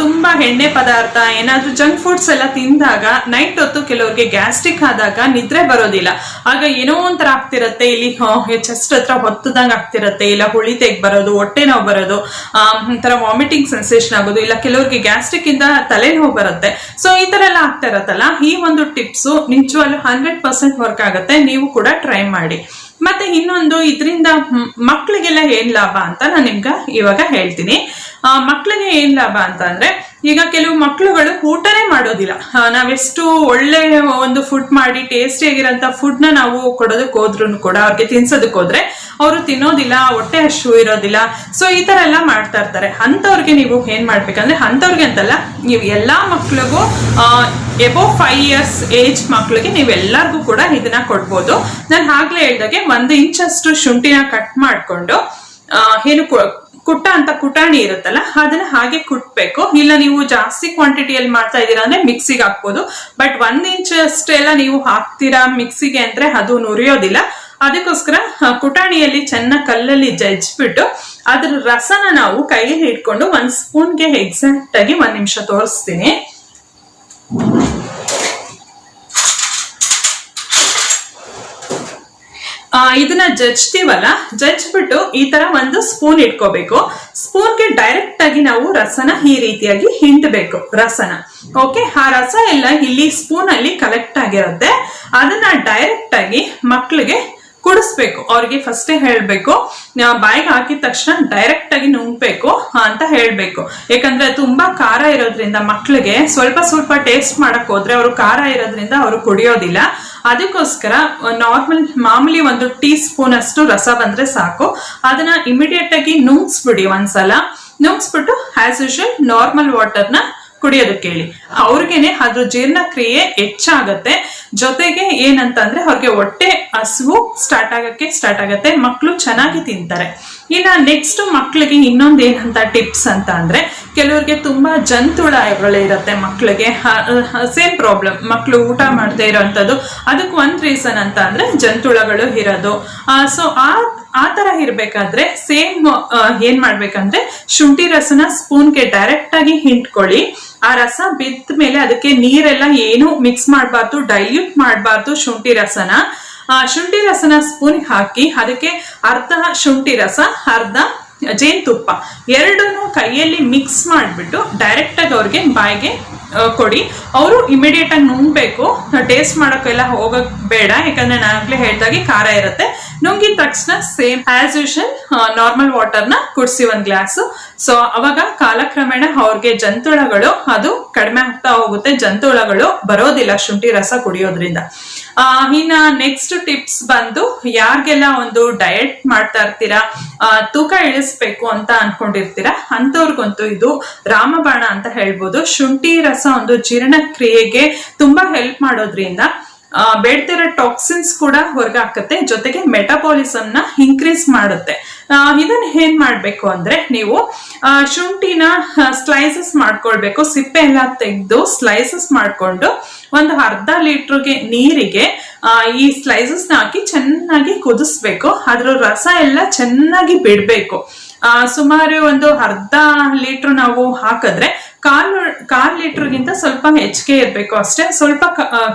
ತುಂಬಾ ಎಣ್ಣೆ ಪದಾರ್ಥ, ಏನಾದ್ರೂ ಜಂಕ್ ಫುಡ್ಸ್ ಎಲ್ಲ ತಿಂದಾಗ ನೈಟ್ ಹೊತ್ತು ಕೆಲವ್ರಿಗೆ ಗ್ಯಾಸ್ಟ್ರಿಕ್ ಆದಾಗ ನಿದ್ರೆ ಬರೋದಿಲ್ಲ. ಆಗ ಏನೋ ಒಂಥರ ಆಗ್ತಿರತ್ತೆ, ಇಲ್ಲಿ ಚೆಸ್ಟ್ ಹತ್ರ ಹೊತ್ತದಂಗ ಆಗ್ತಿರತ್ತೆ, ಇಲ್ಲ ಹುಳಿ ತೆಗ್ ಬರೋದು, ಹೊಟ್ಟೆ ನೋವು ಬರೋದು, ಒಂಥರ ವಾಮಿಟಿಂಗ್ ಸೆನ್ಸೇಷನ್ ಆಗೋದು, ಇಲ್ಲ ಕೆಲವ್ರಿಗೆ ಗ್ಯಾಸ್ಟ್ರಿಕ್ ಇಂದ ತಲೆನೋವು ಬರುತ್ತೆ. ಸೊ ಈ ತರ ಎಲ್ಲ ಆಗ್ತಾ ಇರತ್ತಲ್ಲ, ಈ ಒಂದು ಟಿಪ್ಸ್ ನಿಜವಾಗ್ಲೂ 100% ವರ್ಕ್ ಆಗುತ್ತೆ. ನೀವು ಕೂಡ ಟ್ರೈ ಮಾಡಿ. ಮತ್ತೆ ಇನ್ನೊಂದು, ಇದರಿಂದ ಮಕ್ಳಿಗೆಲ್ಲ ಏನ್ ಲಾಭ ಅಂತ ನಾನು ನಿಮ್ಗೆ ಇವಾಗ ಹೇಳ್ತೀನಿ. ಮಕ್ಳಿಗೆ ಏನ್ ಲಾಭ ಅಂತ ಅಂದ್ರೆ, ಈಗ ಕೆಲವು ಮಕ್ಳುಗಳು ಊಟನೇ ಮಾಡೋದಿಲ್ಲ. ನಾವೆಷ್ಟು ಒಳ್ಳೆ ಒಂದು ಫುಡ್ ಮಾಡಿ ಟೇಸ್ಟಿ ಆಗಿರೋಂಥ ಫುಡ್ ನ ನಾವು ಕೊಡೋದಕ್ಕೆ ಹೋದ್ರು ಕೂಡ, ಅವ್ರಿಗೆ ತಿನ್ಸೋದಕ್ಕೆ ಹೋದ್ರೆ ಅವರು ತಿನ್ನೋದಿಲ್ಲ, ಹೊಟ್ಟೆ ಹಶು ಇರೋದಿಲ್ಲ. ಸೊ ಈ ತರ ಎಲ್ಲ ಮಾಡ್ತಾ ಇರ್ತಾರೆ. ಅಂತವ್ರಿಗೆ ನೀವು ಏನ್ ಮಾಡ್ಬೇಕಂದ್ರೆ, ಅಂತವ್ರಿಗೆ ಅಂತಲ್ಲ, ನೀವು ಎಲ್ಲಾ ಮಕ್ಳಿಗೂ ಎಬೋವ್ 5 ಇಯರ್ಸ್ ಏಜ್ ಮಕ್ಳಿಗೆ ನೀವೆಲ್ಲರಿಗೂ ಕೂಡ ಇದನ್ನ ಕೊಡ್ಬೋದು. ನಾನು ಆಗ್ಲೇ ಹೇಳ್ದಾಗೆ 1 ಇಂಚ್ ಅಷ್ಟು ಶುಂಠಿನ ಕಟ್ ಮಾಡ್ಕೊಂಡು ಏನು ಕುಟ್ಟ ಅಂತ ಕುಟಾಣಿ ಇರುತ್ತಲ್ಲ, ಅದನ್ನ ಹಾಗೆ ಕುಟ್ಬೇಕು. ಇಲ್ಲ ನೀವು ಜಾಸ್ತಿ ಕ್ವಾಂಟಿಟಿಯಲ್ಲಿ ಮಾಡ್ತಾ ಇದ್ದೀರಾ ಅಂದ್ರೆ ಮಿಕ್ಸಿಗೆ ಹಾಕ್ಬೋದು. ಬಟ್ 1 ಇಂಚ್ ಅಷ್ಟೆಲ್ಲ ನೀವು ಹಾಕ್ತೀರಾ ಮಿಕ್ಸಿಗೆ ಅಂದ್ರೆ ಅದು ನುರಿಯೋದಿಲ್ಲ. ಅದಕ್ಕೋಸ್ಕರ ಕುಟಾಣಿಯಲ್ಲಿ ಚೆನ್ನಾಗಿ ಕಲ್ಲಲ್ಲಿ ಜಜ್ಜಿಬಿಟ್ಟು ಅದ್ರ ರಸನ ನಾವು ಕೈಯಲ್ಲಿ ಇಟ್ಕೊಂಡು 1 ಸ್ಪೂನ್ಗೆ ಎಕ್ಸಾಕ್ಟ್ ಆಗಿ 1 ನಿಮಿಷ ತೋರಿಸ್ತೀನಿ. ಇದನ್ನ ಜಜ್ತೀವಲ್ಲ, ಜಜ್ಬಿಟ್ಟು ಈ ತರ 1 ಸ್ಪೂನ್ ಇಟ್ಕೋಬೇಕು. ಸ್ಪೂನ್ಗೆ ಡೈರೆಕ್ಟ್ ಆಗಿ ನಾವು ರಸನ ಈ ರೀತಿಯಾಗಿ ಹಿಂಡಬೇಕು ರಸನ. ಓಕೆ, ಆ ರಸ ಎಲ್ಲ ಇಲ್ಲಿ ಸ್ಪೂನ್ ಅಲ್ಲಿ ಕಲೆಕ್ಟ್ ಆಗಿರುತ್ತೆ. ಅದನ್ನ ಡೈರೆಕ್ಟ್ ಆಗಿ ಮಕ್ಳಿಗೆ ಕುಡಿಸ್ಬೇಕು. ಅವ್ರಿಗೆ ಫಸ್ಟೇ ಹೇಳ್ಬೇಕು, ಬಾಯಿಗೆ ಹಾಕಿದ ತಕ್ಷಣ ಡೈರೆಕ್ಟ್ ಆಗಿ ನುಂಗ್ಬೇಕು ಅಂತ ಹೇಳ್ಬೇಕು. ಯಾಕಂದ್ರೆ ತುಂಬಾ ಖಾರ ಇರೋದ್ರಿಂದ ಮಕ್ಳಿಗೆ ಸ್ವಲ್ಪ ಸ್ವಲ್ಪ ಟೇಸ್ಟ್ ಮಾಡಕ್ ಹೋದ್ರೆ ಅವರು ಖಾರ ಇರೋದ್ರಿಂದ ಅವರು ಕುಡಿಯೋದಿಲ್ಲ. ಅದಕ್ಕೋಸ್ಕರ ಮಾಮೂಲಿ 1 ಟೀ ಸ್ಪೂನ್ ಅಷ್ಟು ರಸ ಬಂದ್ರೆ ಸಾಕು. ಅದನ್ನ ಇಮಿಡಿಯೇಟ್ ಆಗಿ ನುಂಗ್ಸ್ಬಿಡಿ. ಒಂದ್ಸಲ ನುಂಗ್ಸ್ಬಿಟ್ಟು ಆಸ್ ಯೂಶುವಲ್ ನಾರ್ಮಲ್ ವಾಟರ್ನ ಕುಡಿಯೋದಕ್ಕೆ ಹೇಳಿ. ಅವ್ರಿಗೇನೆ ಅದ್ರ ಜೀರ್ಣಕ್ರಿಯೆ ಹೆಚ್ಚಾಗತ್ತೆ. ಜೊತೆಗೆ ಏನಂತಂದ್ರೆ ಅವ್ರಿಗೆ ಹೊಟ್ಟೆ ಹಸಿವು ಸ್ಟಾರ್ಟ್ ಆಗತ್ತೆ. ಮಕ್ಕಳು ಚೆನ್ನಾಗಿ ತಿಂತಾರೆ. ಇನ್ನ ನೆಕ್ಸ್ಟ್ ಮಕ್ಳಿಗೆ ಇನ್ನೊಂದು ಏನಂತ ಟಿಪ್ಸ್ ಅಂತ ಅಂದ್ರೆ, ಕೆಲವ್ರಿಗೆ ತುಂಬಾ ಜಂತುಳಗಳಿರತ್ತೆ ಮಕ್ಳಿಗೆ. ಸೇಮ್ ಪ್ರಾಬ್ಲಮ್, ಮಕ್ಳು ಊಟ ಮಾಡದೇ ಇರೋಂಥದ್ದು. ಅದಕ್ಕೆ ಒಂದು ರೀಸನ್ ಅಂತ ಅಂದ್ರೆ ಜಂತುಳಗಳು ಇರೋದು. ಸೊ ಆ ತರ ಇರ್ಬೇಕಾದ್ರೆ ಸೇಮ್ ಏನ್ ಮಾಡ್ಬೇಕಂದ್ರೆ, ಶುಂಠಿ ರಸನ ಸ್ಪೂನ್ಗೆ ಡೈರೆಕ್ಟ್ ಆಗಿ ಹಿಂಡ್ಕೊಳ್ಳಿ. ಆ ರಸ ಬಿದ್ದ ಮೇಲೆ ಅದಕ್ಕೆ ನೀರೆಲ್ಲ ಏನು ಮಿಕ್ಸ್ ಮಾಡಬಾರ್ದು, ಡೈಲ್ಯೂಟ್ ಮಾಡಬಾರ್ದು. ಶುಂಠಿ ರಸನ ಸ್ಪೂನ್ ಹಾಕಿ ಅದಕ್ಕೆ ಅರ್ಧ ಶುಂಠಿ ರಸ, ಅರ್ಧ ಜೇನುತುಪ್ಪ ಎರಡನ್ನು ಕೈಯಲ್ಲಿ ಮಿಕ್ಸ್ ಮಾಡಿಬಿಟ್ಟು ಡೈರೆಕ್ಟ್ ಆಗಿ ಅವ್ರಿಗೆ ಬಾಯಿಗೆ ಕೊಡಿ. ಅವರು ಇಮಿಡಿಯೇಟ್ ಆಗಿ ನುಂಗ್ಬೇಕು. ಟೇಸ್ಟ್ ಮಾಡೋಕ್ಕೆಲ್ಲ ಹೋಗಕ್ ಬೇಡ, ಯಾಕಂದ್ರೆ ನಾನಾಗ್ಲೇ ಹೇಳ್ದಾಗೆ ಖಾರ ಇರುತ್ತೆ. ನುಂಗಿದ ತಕ್ಷಣ ಸೇಮ್ ಆಸ್ ಯೂಶಲ್ ನಾರ್ಮಲ್ ವಾಟರ್ನ ಕುಡಿಸಿ ಒಂದ್ ಗ್ಲಾಸ್. ಸೊ ಅವಾಗ ಕಾಲಕ್ರಮೇಣ ಅವ್ರಿಗೆ ಜಂತುಳಗಳು ಅದು ಕಡಿಮೆ ಆಗ್ತಾ ಹೋಗುತ್ತೆ, ಜಂತುಳಗಳು ಬರೋದಿಲ್ಲ ಶುಂಠಿ ರಸ ಕುಡಿಯೋದ್ರಿಂದ. ಇನ್ನ ನೆಕ್ಸ್ಟ್ ಟಿಪ್ಸ್ ಬಂದು ಯಾರಿಗೆಲ್ಲ ಒಂದು ಡಯಟ್ ಮಾಡ್ತಾ ಇರ್ತೀರಾ, ತೂಕ ಇಳಿಸ್ಬೇಕು ಅಂತ ಅನ್ಕೊಂಡಿರ್ತೀರಾ ಅಂತವ್ರಿಗಂತೂ ಇದು ರಾಮಬಾಣ ಅಂತ ಹೇಳ್ಬೋದು. ಶುಂಠಿ ರಸ ಒಂದು ಜೀರ್ಣಕ್ರಿಯೆಗೆ ತುಂಬಾ ಹೆಲ್ಪ್ ಮಾಡೋದ್ರಿಂದ ಬೇಡ್ತಿರೋ ಟಾಕ್ಸಿನ್ಸ್ ಕೂಡ ಹೊರಗೆ ಹಾಕುತ್ತೆ, ಜೊತೆಗೆ ಮೆಟಬಾಲಿಸಮ್ ನ ಇನ್ಕ್ರೀಸ್ ಮಾಡುತ್ತೆ. ಇದನ್ನ ಏನ್ ಮಾಡ್ಬೇಕು ಅಂದ್ರೆ ನೀವು ಶುಂಠಿನ ಸ್ಲೈಸಸ್ ಮಾಡ್ಕೊಳ್ಬೇಕು, ಸಿಪ್ಪೆ ಎಲ್ಲ ತೆಗೆದು ಸ್ಲೈಸಸ್ ಮಾಡ್ಕೊಂಡು ಒಂದು ಅರ್ಧ ಲೀಟರ್ಗೆ ನೀರಿಗೆ ಈ ಸ್ಲೈಸಸ್ ನ ಹಾಕಿ ಚೆನ್ನಾಗಿ ಕುದಿಸ್ಬೇಕು. ಅದ್ರ ರಸ ಎಲ್ಲ ಚೆನ್ನಾಗಿ ಬಿಡ್ಬೇಕು. ಸುಮಾರು ಒಂದು ಅರ್ಧ ಲೀಟರ್ ನಾವು ಹಾಕಿದ್ರೆ ಕಾಲ್ ಲೀಟರ್ಗಿಂತ ಸ್ವಲ್ಪ ಹೆಚ್ಚಿಗೆ ಇರ್ಬೇಕು ಅಷ್ಟೇ, ಸ್ವಲ್ಪ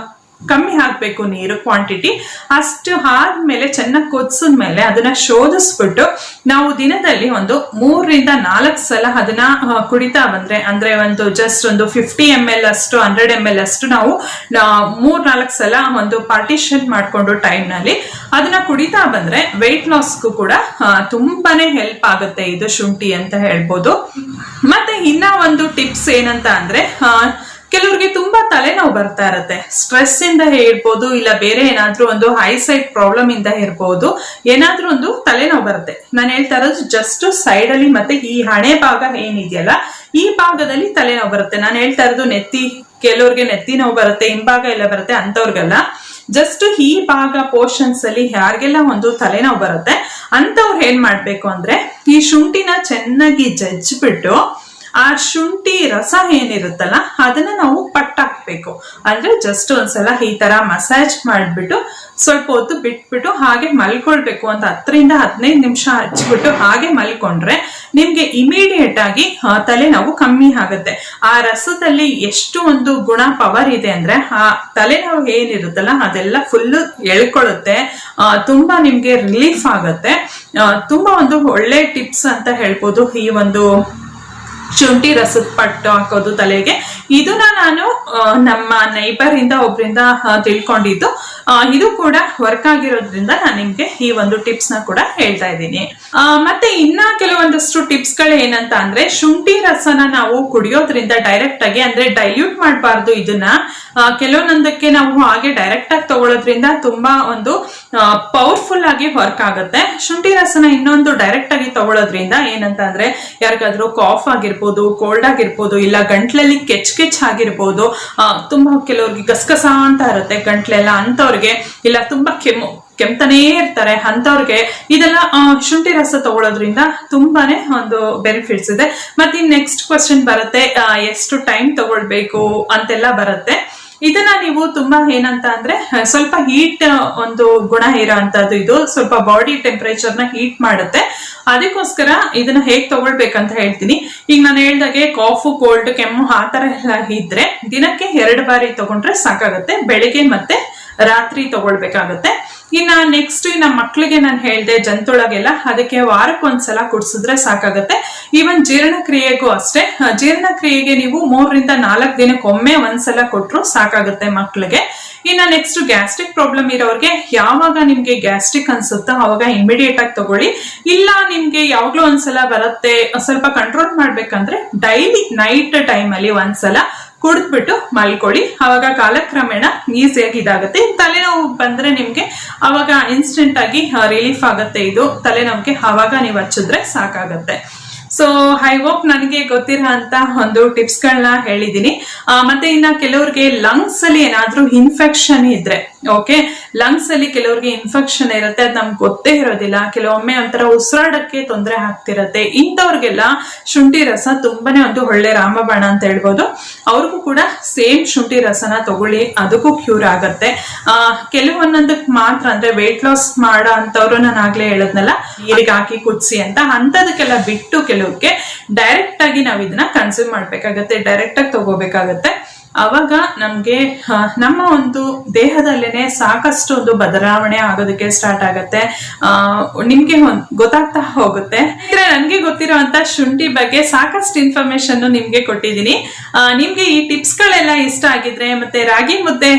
ಕಮ್ಮಿ ಹಾಕ್ಬೇಕು ನೀರು ಕ್ವಾಂಟಿಟಿ. ಅಷ್ಟು ಆದ್ಮೇಲೆ ಚೆನ್ನಾಗಿ ಕುದಿಸಿದ್ಮೇಲೆ ಅದನ್ನ ಶೋಧಿಸ್ಬಿಟ್ಟು ನಾವು ದಿನದಲ್ಲಿ ಒಂದು 3 ರಿಂದ 4 ಸಲ ಅದನ್ನ ಕುಡಿತಾ ಬಂದ್ರೆ, ಅಂದ್ರೆ ಒಂದು ಜಸ್ಟ್ ಒಂದು 50 ml ಅಷ್ಟು 100 ml ಅಷ್ಟು ನಾವು 3-4 ಸಲ ಒಂದು ಪಾರ್ಟಿಷನ್ ಮಾಡ್ಕೊಂಡು ಟೈಮ್ ನಲ್ಲಿ ಅದನ್ನ ಕುಡಿತಾ ಬಂದ್ರೆ ವೆಯ್ಟ್ ಲಾಸ್ಗೂ ಕೂಡ ತುಂಬಾನೇ ಹೆಲ್ಪ್ ಆಗುತ್ತೆ ಇದು ಶುಂಠಿ ಅಂತ ಹೇಳ್ಬೋದು. ಮತ್ತೆ ಇನ್ನ ಒಂದು ಟಿಪ್ಸ್ ಏನಂತ ಅಂದ್ರೆ ಕೆಲವ್ರಿಗೆ ತುಂಬಾ ತಲೆನೋವು ಬರ್ತಾ ಇರತ್ತೆ, ಸ್ಟ್ರೆಸ್ ಇಂದ ಇರ್ಬೋದು, ಇಲ್ಲ ಬೇರೆ ಏನಾದ್ರೂ ಒಂದು ಐಸೈಟ್ ಪ್ರಾಬ್ಲಮ್ ಇಂದ ಇರ್ಬೋದು, ಏನಾದ್ರೂ ಒಂದು ತಲೆನೋವು ಬರುತ್ತೆ. ನಾನು ಹೇಳ್ತಾ ಇರೋದು ಜಸ್ಟ್ ಸೈಡ್ ಅಲ್ಲಿ ಮತ್ತೆ ಈ ಹಣೆ ಭಾಗ ಏನಿದೆಯಲ್ಲ ಈ ಭಾಗದಲ್ಲಿ ತಲೆನೋವು ಬರುತ್ತೆ. ನಾನು ಹೇಳ್ತಾ ಇರೋದು ನೆತ್ತಿ, ಕೆಲವ್ರಿಗೆ ನೆತ್ತಿ ನೋವು ಬರುತ್ತೆ, ಹಿಂಭಾಗ ಎಲ್ಲ ಬರುತ್ತೆ ಅಂತವ್ರಿಗೆಲ್ಲ ಜಸ್ಟ್ ಈ ಭಾಗ ಪೋರ್ಷನ್ಸ್ ಅಲ್ಲಿ ಯಾರಿಗೆಲ್ಲ ಒಂದು ತಲೆನೋವು ಬರುತ್ತೆ ಅಂತವ್ರು ಏನ್ ಮಾಡ್ಬೇಕು ಅಂದ್ರೆ ಈ ಶುಂಠಿನ ಚೆನ್ನಾಗಿ ಜಜ್ಜಿಬಿಟ್ಟು ಆ ಶುಂಠಿ ರಸ ಏನಿರುತ್ತಲ್ಲ ಅದನ್ನ ನಾವು ಪಟ್ಟಾಕ್ಬೇಕು. ಅಂದ್ರೆ ಜಸ್ಟ್ ಒಂದ್ಸಲ ಈ ತರ ಮಸಾಜ್ ಮಾಡ್ಬಿಟ್ಟು ಸ್ವಲ್ಪ ಹೊತ್ತು ಬಿಟ್ಬಿಟ್ಟು ಹಾಗೆ ಮಲ್ಕೊಳ್ಬೇಕು. ಒಂದು 10 ರಿಂದ 15 ನಿಮಿಷ ಹಚ್ಬಿಟ್ಟು ಹಾಗೆ ಮಲ್ಕೊಂಡ್ರೆ ನಿಮ್ಗೆ ಇಮಿಡಿಯೇಟ್ ಆಗಿ ತಲೆನೋವು ಕಮ್ಮಿ ಆಗುತ್ತೆ. ಆ ರಸದಲ್ಲಿ ಎಷ್ಟು ಒಂದು ಗುಣ ಪವರ್ ಇದೆ ಅಂದ್ರೆ ಆ ತಲೆನೋವು ಏನಿರುತ್ತಲ್ಲ ಅದೆಲ್ಲ ಫುಲ್ ಎಳ್ಕೊಳ್ಳುತ್ತೆ, ತುಂಬಾ ನಿಮ್ಗೆ ರಿಲೀಫ್ ಆಗುತ್ತೆ. ತುಂಬಾ ಒಂದು ಒಳ್ಳೆ ಟಿಪ್ಸ್ ಅಂತ ಹೇಳ್ಬೋದು ಈ ಒಂದು ಶುಂಠಿ ರಸದ ಪಟ್ಟು ಹಾಕೋದು ತಲೆಗೆ. ಇದನ್ನ ನಾನು ನಮ್ಮ ನೈಬರ್ ಇಂದ ಒಬ್ರಿಂದ ತಿಳ್ಕೊಂಡಿದ್ದು, ಇದು ಕೂಡ ವರ್ಕ್ ಆಗಿರೋದ್ರಿಂದ ನಾನು ನಿಮ್ಗೆ ಈ ಒಂದು ಟಿಪ್ಸ್ ನ ಕೂಡ ಹೇಳ್ತಾ ಇದ್ದೀನಿ. ಮತ್ತೆ ಇನ್ನ ಕೆಲವೊಂದಷ್ಟು ಟಿಪ್ಸ್ ಗಳು ಏನಂತ ಅಂದ್ರೆ ಶುಂಠಿ ರಸನ ನಾವು ಕುಡಿಯೋದ್ರಿಂದ ಡೈರೆಕ್ಟ್ ಆಗಿ, ಅಂದ್ರೆ ಡೈಲ್ಯೂಟ್ ಮಾಡಬಾರ್ದು ಇದನ್ನ. ಕೆಲವೊಂದಕ್ಕೆ ನಾವು ಹಾಗೆ ಡೈರೆಕ್ಟ್ ಆಗಿ ತಗೊಳ್ಳೋದ್ರಿಂದ ತುಂಬಾ ಒಂದು ಪವರ್ಫುಲ್ ಆಗಿ ವರ್ಕ್ ಆಗುತ್ತೆ. ಶುಂಠಿ ರಸನ ಇನ್ನೊಂದು ಡೈರೆಕ್ಟ್ ಆಗಿ ತಗೊಳ್ಳೋದ್ರಿಂದ ಏನಂತ ಅಂದ್ರೆ ಯಾರಿಗಾದ್ರೂ ಕಾಫ್ ಆಗಿರ್ಬೋದು, ಕೋಲ್ಡ್ ಆಗಿರ್ಬೋದು, ಇಲ್ಲ ಗಂಟ್ಲಲ್ಲಿ ಕೆಚ್ ಆಗಿರ್ಬೋದು, ತುಂಬಾ ಕೆಲವ್ರಿಗೆ ಗಸಗಸ ಅಂತ ಇರುತ್ತೆ ಗಂಟ್ಲೆಲ್ಲ ಅಂತವ್ರಿಗೆ, ಇಲ್ಲ ತುಂಬಾ ಕೆಮ್ತಾನೇ ಇರ್ತಾರೆ ಅಂತವ್ರಿಗೆ ಇದೆಲ್ಲ ಶುಂಠಿ ರಸ ತಗೊಳ್ಳೋದ್ರಿಂದ ತುಂಬಾನೇ ಒಂದು ಬೆನಿಫಿಟ್ಸ್ ಇದೆ. ಮತ್ತೆ ನೆಕ್ಸ್ಟ್ ಕ್ವಶನ್ ಬರುತ್ತೆ ಎಷ್ಟು ಟೈಮ್ ತಗೊಳ್ಬೇಕು ಅಂತೆಲ್ಲ ಬರುತ್ತೆ. ಇದನ್ನ ನೀವು ತುಂಬಾ ಏನಂತ ಅಂದ್ರೆ ಸ್ವಲ್ಪ ಹೀಟ್ ಒಂದು ಗುಣ ಇರೋ ಅಂತದ್ದು, ಇದು ಸ್ವಲ್ಪ ಬಾಡಿ ಟೆಂಪರೇಚರ್ ನ ಹೀಟ್ ಮಾಡುತ್ತೆ. ಅದಕ್ಕೋಸ್ಕರ ಇದನ್ನ ಹೇಗ್ ತಗೊಳ್ಬೇಕಂತ ಹೇಳ್ತೀನಿ. ಈಗ ನಾನು ಹೇಳ್ದಾಗೆ ಕಾಫು, ಕೋಲ್ಡ್, ಕೆಮ್ಮು ಆ ತರ ಎಲ್ಲ ಇದ್ರೆ ದಿನಕ್ಕೆ 2 ಬಾರಿ ತಗೊಂಡ್ರೆ ಸಾಕಾಗುತ್ತೆ, ಬೆಳಿಗ್ಗೆ ಮತ್ತೆ ರಾತ್ರಿ ತಗೊಳ್ಬೇಕಾಗತ್ತೆ. ಇನ್ನ ನೆಕ್ಸ್ಟ್ ನಮ್ಮ ಮಕ್ಳಿಗೆ ನಾನು ಹೇಳ್ದೆ ಜಂತುಳಗೆಲ್ಲ, ಅದಕ್ಕೆ ವಾರಕ್ಕೊಂದ್ಸಲ ಕುಡ್ಸಿದ್ರೆ ಸಾಕಾಗತ್ತೆ. ಈವನ್ ಜೀರ್ಣಕ್ರಿಯೆಗೂ ಅಷ್ಟೇ, ಜೀರ್ಣಕ್ರಿಯೆಗೆ ನೀವು 3 ರಿಂದ 4 ದಿನಕ್ಕೊಮ್ಮೆ ಒಂದ್ಸಲ ಕೊಟ್ರು ಸಾಕಾಗುತ್ತೆ ಮಕ್ಳಿಗೆ. ಇನ್ನ ನೆಕ್ಸ್ಟ್ ಗ್ಯಾಸ್ಟ್ರಿಕ್ ಪ್ರಾಬ್ಲಮ್ ಇರೋರಿಗೆ ಯಾವಾಗ ನಿಮ್ಗೆ ಗ್ಯಾಸ್ಟ್ರಿಕ್ ಅನ್ಸುತ್ತೋ ಅವಾಗ ಇಮಿಡಿಯೇಟ್ ಆಗಿ ತಗೊಳ್ಳಿ. ಇಲ್ಲ ನಿಮ್ಗೆ ಯಾವಾಗ್ಲೂ ಒಂದ್ಸಲ ಬರುತ್ತೆ, ಸ್ವಲ್ಪ ಕಂಟ್ರೋಲ್ ಮಾಡ್ಬೇಕಂದ್ರೆ ಡೈಲಿ ನೈಟ್ ಟೈಮ್ ಅಲ್ಲಿ ಒಂದ್ಸಲ ಕುಡಿದ್ಬಿಟ್ಟು ಮಲ್ಕೊಳ್ಳಿ. ಅವಾಗ ಕಾಲಕ್ರಮೇಣ ಈಸಿಯಾಗಿ ಇದಾಗುತ್ತೆ. ತಲೆನೋವು ಬಂದ್ರೆ ನಿಮ್ಗೆ ಅವಾಗ ಇನ್ಸ್ಟೆಂಟ್ ಆಗಿ ರಿಲೀಫ್ ಆಗುತ್ತೆ ಇದು ತಲೆನೋವಿಗೆ, ಅವಾಗ ನೀವು ಹಚ್ಚಿದ್ರೆ ಸಾಕಾಗತ್ತೆ. ಸೊ ಐ ಹೋಪ್ ನನಗೆ ಗೊತ್ತಿರೋ ಅಂತ ಒಂದು ಟಿಪ್ಸ್ ಗಳನ್ನ ಹೇಳಿದೀನಿ. ಮತ್ತೆ ಇನ್ನ ಕೆಲವ್ರಿಗೆ ಲಂಗ್ಸ್ ಅಲ್ಲಿ ಏನಾದ್ರೂ ಇನ್ಫೆಕ್ಷನ್ ಇದ್ರೆ, ಓಕೆ, ಲಂಗ್ಸ್ ಅಲ್ಲಿ ಕೆಲವ್ರಿಗೆ ಇನ್ಫೆಕ್ಷನ್ ಇರುತ್ತೆ, ಅದ್ ನಮ್ಗೆ ಗೊತ್ತೇ ಇರೋದಿಲ್ಲ, ಕೆಲವೊಮ್ಮೆ ಒಂಥರ ಉಸಿರಾಡಕ್ಕೆ ತೊಂದರೆ ಆಗ್ತಿರತ್ತೆ, ಇಂಥವ್ರಿಗೆಲ್ಲ ಶುಂಠಿ ರಸ ತುಂಬಾನೇ ಒಂದು ಒಳ್ಳೆ ರಾಮಬಾಣ ಅಂತ ಹೇಳ್ಬೋದು. ಅವ್ರಿಗೂ ಕೂಡ ಸೇಮ್ ಶುಂಠಿ ರಸನ ತಗೊಳ್ಳಿ, ಅದಕ್ಕೂ ಕ್ಯೂರ್ ಆಗತ್ತೆ. ಕೆಲವೊಂದಕ್ಕೆ ಮಾತ್ರ ಅಂದ್ರೆ ವೆಯ್ಟ್ ಲಾಸ್ ಮಾಡೋ ಅಂತವ್ರು ನಾನು ಆಗ್ಲೇ ಹೇಳದ್ನಲ್ಲ ನೀರಿಗೆ ಹಾಕಿ ಕುದಿಸಿ ಅಂತ, ಅಂತದಕ್ಕೆಲ್ಲ ಬಿಟ್ಟು ಕೆಲವ್ರಿಗೆ ಡೈರೆಕ್ಟ್ ಆಗಿ ನಾವ್ ಇದನ್ನ ಕನ್ಸ್ಯೂಮ್ ಮಾಡ್ಬೇಕಾಗತ್ತೆ, ಡೈರೆಕ್ಟ್ ಆಗಿ ತಗೋಬೇಕಾಗತ್ತೆ. ಅವಾಗ ನಮ್ಗೆ ನಮ್ಮ ಒಂದು ದೇಹದಲ್ಲೇನೆ ಸಾಕಷ್ಟು ಒಂದು ಬದಲಾವಣೆ ಆಗೋದಕ್ಕೆ ಸ್ಟಾರ್ಟ್ ಆಗತ್ತೆ. ನಿಮ್ಗೆ ಗೊತ್ತಾಗ್ತಾ ಹೋಗುತ್ತೆ. ನನ್ಗೆ ಗೊತ್ತಿರುವಂತ ಶುಂಠಿ ಬಗ್ಗೆ ಸಾಕಷ್ಟು ಇನ್ಫಾರ್ಮೇಶನ್ ನಿಮ್ಗೆ ಕೊಟ್ಟಿದ್ದೀನಿ. ನಿಮ್ಗೆ ಈ ಟಿಪ್ಸ್ ಗಳೆಲ್ಲ ಇಷ್ಟ ಆಗಿದ್ರೆ ಮತ್ತೆ ರಾಗಿ ಮುದ್ದೆ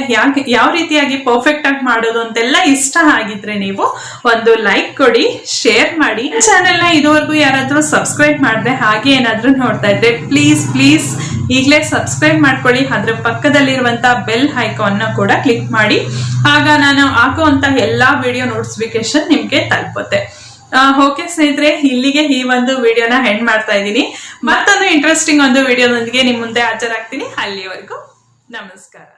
ಯಾವ ರೀತಿಯಾಗಿ ಪರ್ಫೆಕ್ಟ್ ಆಗಿ ಮಾಡೋದು ಅಂತೆಲ್ಲ ಇಷ್ಟ ಆಗಿದ್ರೆ ನೀವು ಒಂದು ಲೈಕ್ ಕೊಡಿ, ಶೇರ್ ಮಾಡಿ. ಚಾನೆಲ್ ನ ಇದುವರೆಗೂ ಯಾರಾದ್ರೂ ಸಬ್ಸ್ಕ್ರೈಬ್ ಮಾಡಿದ್ರೆ ಹಾಗೆ ಏನಾದ್ರೂ ನೋಡ್ತಾ ಇದ್ರೆ ಪ್ಲೀಸ್ ಈಗಲೇ ಸಬ್ಸ್ಕ್ರೈಬ್ ಮಾಡ್ಕೊಳ್ಳಿ. ಅದ್ರ ಪಕ್ಕದಲ್ಲಿರುವಂತ ಬೆಲ್ ಐಕಾನ್ ನ ಕೂಡ ಕ್ಲಿಕ್ ಮಾಡಿ. ಆಗ ನಾನು ಹಾಕುವಂತ ಎಲ್ಲಾ ವಿಡಿಯೋ ನೋಟಿಫಿಕೇಶನ್ ನಿಮ್ಗೆ ತಲುಪುತ್ತೆ. ಓಕೆ ಸ್ನೇಹಿತರೆ, ಇಲ್ಲಿಗೆ ಈ ಒಂದು ವಿಡಿಯೋನ ಎಂಡ್ ಮಾಡ್ತಾ ಇದ್ದೀನಿ. ಮತ್ತೊಂದು ಇಂಟ್ರೆಸ್ಟಿಂಗ್ ಒಂದು ವಿಡಿಯೋದೊಂದಿಗೆ ನಿಮ್ ಮುಂದೆ ಹಾಜರಾಗ್ತೀನಿ. ಅಲ್ಲಿವರೆಗೂ ನಮಸ್ಕಾರ.